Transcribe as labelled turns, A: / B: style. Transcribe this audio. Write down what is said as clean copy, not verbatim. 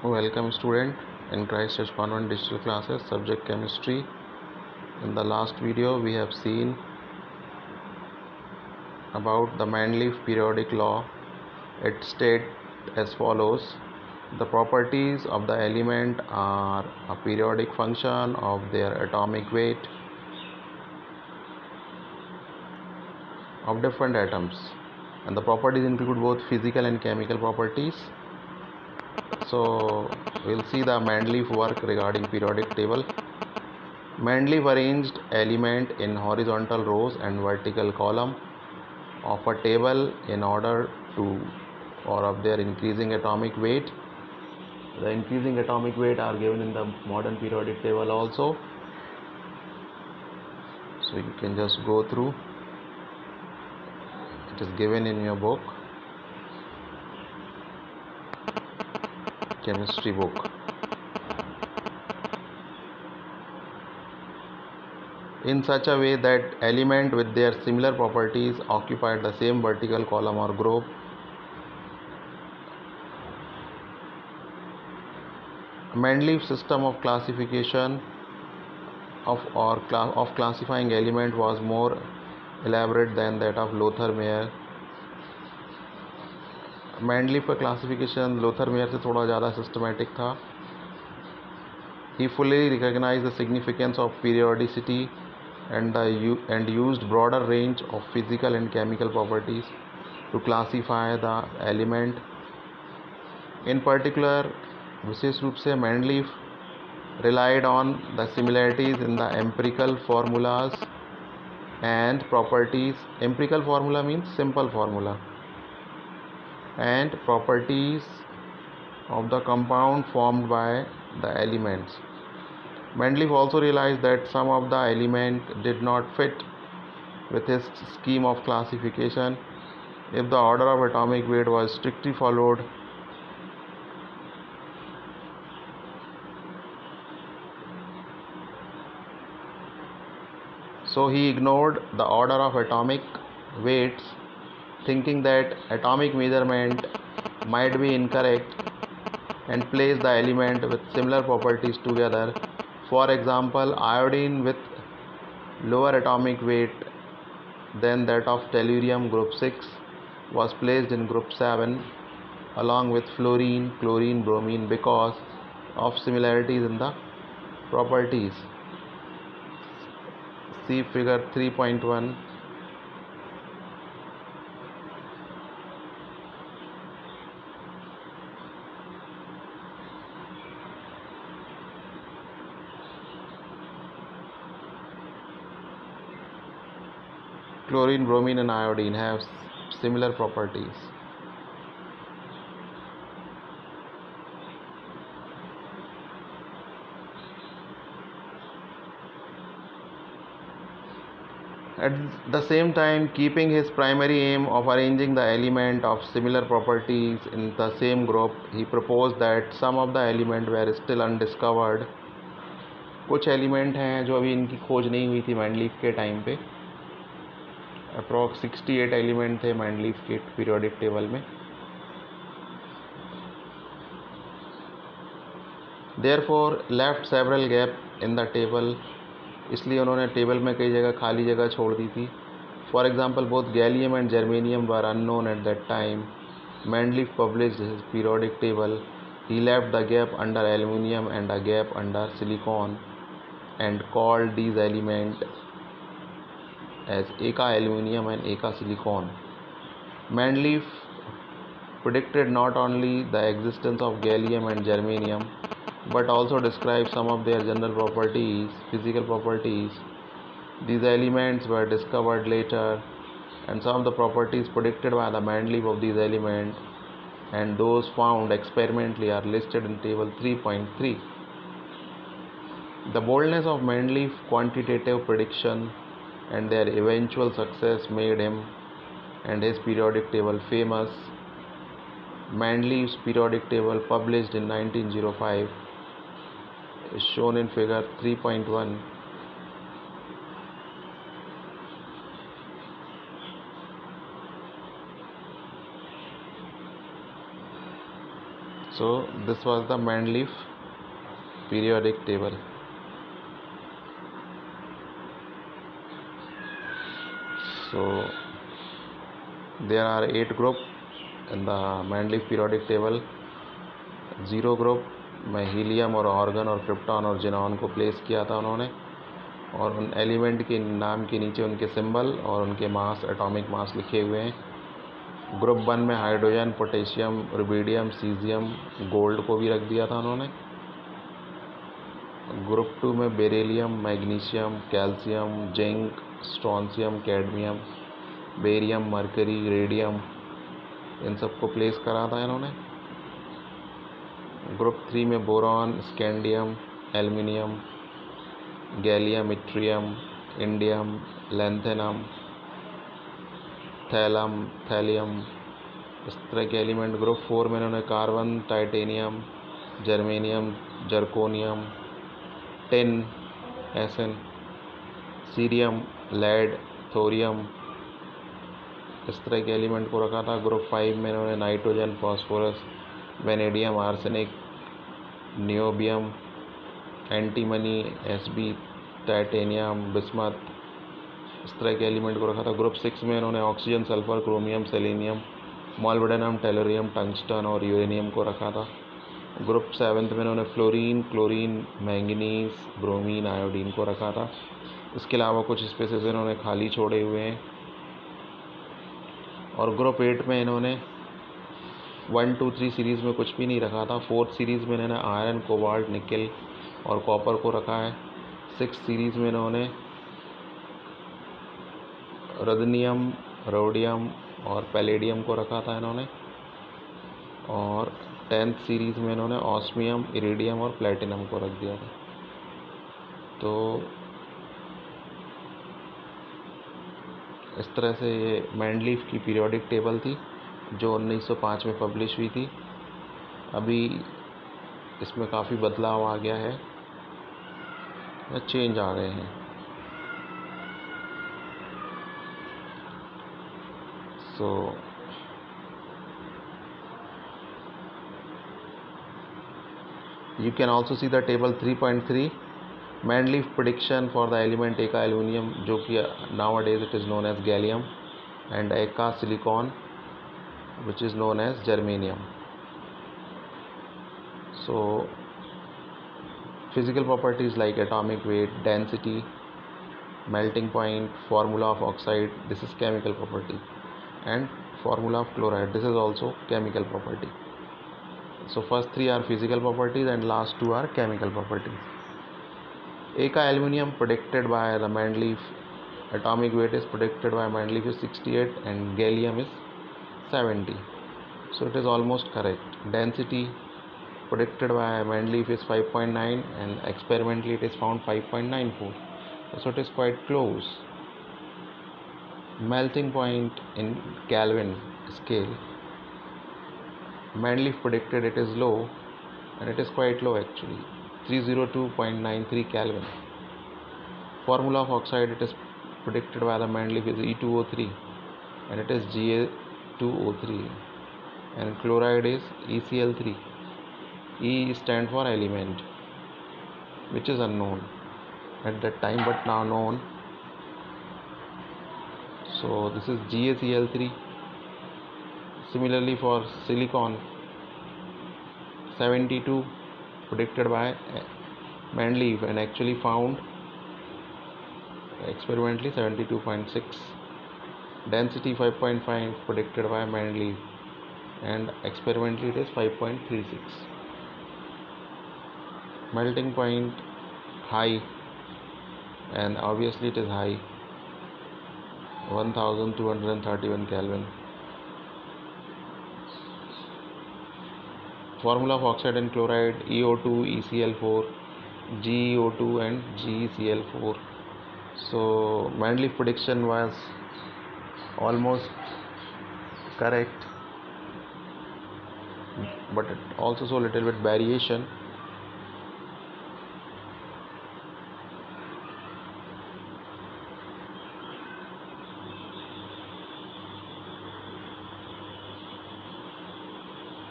A: Welcome student in Christ Church Convent digital classes, subject chemistry. In the last video we have seen about the Mendeleev periodic law. It states as follows: the properties of the element are a periodic function of their atomic weight of different atoms, and the properties include both physical and chemical properties. So we'll see the Mendeleev work regarding periodic table. Mendeleev arranged element in horizontal rows and vertical column of a table in order to or of their increasing atomic weight. The increasing atomic weight are given in the modern periodic table also. So you can just go through. It is given in your book, chemistry book. In such a way that element with their similar properties occupied the same vertical column or group. Mendeleev's system of classification of classifying element was more elaborate than that of Lothar Meyer. Mendeleev का classification Lothar Meyer से थोड़ा ज़्यादा systematic था. He fully recognized the significance of periodicity and used broader range of physical and chemical properties to classify the element. In particular, विशेष रूप से Mendeleev relied on the similarities in the empirical formulas and properties. Empirical formula means simple formula, and properties of the compound formed by the elements. Mendeleev also realized that some of the elements did not fit with his scheme of classification if the order of atomic weight was strictly followed. So he ignored the order of atomic weights, thinking that atomic measurement might be incorrect, and placed the element with similar properties together. For example, iodine with lower atomic weight than that of tellurium group 6 was placed in group 7 along with fluorine, chlorine, bromine because of similarities in the properties. See figure 3.1. Chlorine, bromine and iodine have similar properties. At the same time, keeping his primary aim of arranging the element of similar properties in the same group, he proposed that some of the elements were still undiscovered. कुछ element हैं जो अभी इनकी खोज नहीं हुई थी Mendeleev के टाइम पे. अप्रॉक्स 68 एलिमेंट थे मैंडलीफ के पीरियोडिक टेबल में. Therefore left several gap in the table. इसलिए उन्होंने टेबल में कई जगह खाली जगह छोड़ दी थी. For example, both gallium and germanium were unknown at that time. Mendeleev published his periodic table. He left the gap under aluminium and a gap under silicon and called these elements as Eka aluminium and Eka silicon. Mendeleev predicted not only the existence of gallium and germanium but also described some of their general properties, physical properties. These elements were discovered later, and some of the properties predicted by the Mendeleev of these elements and those found experimentally are listed in table 3.3. The boldness of Mendeleev's quantitative prediction and their eventual success made him and his periodic table famous. Mendeleev's periodic table, published in 1905, is shown in figure 3.1. So this was the Mendeleev periodic table. So there are 8 group in the Mendeleev periodic table. 0 group में helium और organ और krypton और xenon को place किया था उन्होंने, और उन एलिमेंट के नाम के नीचे उनके सिंबल और उनके मास, एटॉमिक मास लिखे हुए हैं। ग्रुप 1 में hydrogen, potassium, rubidium, caesium, gold को भी रख दिया था उन्होंने। ग्रुप 2 में beryllium, magnesium, calcium, zinc, strontium, cadmium, barium, mercury, radium, इन सबको प्लेस करा था इन्होंने। ग्रुप 3 में boron, scandium, aluminium, gallium, yttrium, indium, lanthanum, thallium, इस तरह के एलिमेंट। ग्रुप 4 में इन्होंने carbon, titanium, germanium, zirconium, tin, एसन, सीरियम, लेड, थोरियम, इस तरह के एलिमेंट को रखा था। ग्रुप 5 में इन्होंने nitrogen, phosphorus, vanadium, arsenic, niobium, antimony, SB, titanium, bismuth, इस तरह के एलिमेंट को रखा था। ग्रुप 6 में इन्होंने oxygen, sulphur, chromium, selenium, molybdenum, tellurium, tungsten और यूरेनियम को रखा था। ग्रुप 7 में इन्होंने fluorine, chlorine, manganese, bromine, iodine को रखा था। इसके अलावा कुछ स्पेसेस इन्होंने खाली छोड़े हुए हैं। और ग्रुप 8 में इन्होंने 1, 2, 3 सीरीज़ में कुछ भी नहीं रखा था। 4th सीरीज़ में इन्होंने आयरन, कोबाल्ट, निकल और कॉपर को रखा है। 6th सीरीज़ में इन्होंने रुद्नियम, रोडियम और पैलेडियम को रखा था इन्होंने। और 10th सीरीज़ में इन्होंने ऑस्मियम, इरिडियम और प्लेटिनम को रख दिया था। तो इस तरह से ये मेंडलीफ की पीरियोडिक टेबल थी जो 1905 में पब्लिश हुई थी। अभी इसमें काफ़ी बदलाव आ गया है या चेंज आ गए हैं। So you can also see the table 3.3 Mendeleev prediction for the element Eka aluminum, जो कि nowadays it is known as gallium, and Eka silicon, which is known as germanium. So physical properties like atomic weight, density, melting point, formula of oxide, this is chemical property, and formula of chloride, this is also chemical property. So first 3 are physical properties and last 2 are chemical properties. Eka aluminum predicted by the Mendeleev, atomic weight is predicted by Mendeleev is 68 and gallium is 70. So it is almost correct. Density predicted by Mendeleev is 5.9 and experimentally it is found 5.94. So it is quite close. Melting point in Kelvin scale, Mendeleev predicted it is low, and it is quite low actually, 302.93 Kelvin. Formula of oxide, it is predicted by the Mendeleev is E2O3 and it is Ga2O3, and chloride is ECl3. E stand for element, which is unknown at that time but now known. So this is GaCl3. Similarly for silicon, 72 predicted by Mendeleev and actually found experimentally 72.6. Density 5.5 predicted by Mendeleev and experimentally it is 5.36. Melting point high, and obviously it is high, 1231 Kelvin. Formula of oxide and chloride, EO2, ECl4, GeO2 and GeCl4. So Mendeleev prediction was almost correct, but it also saw a little bit variation.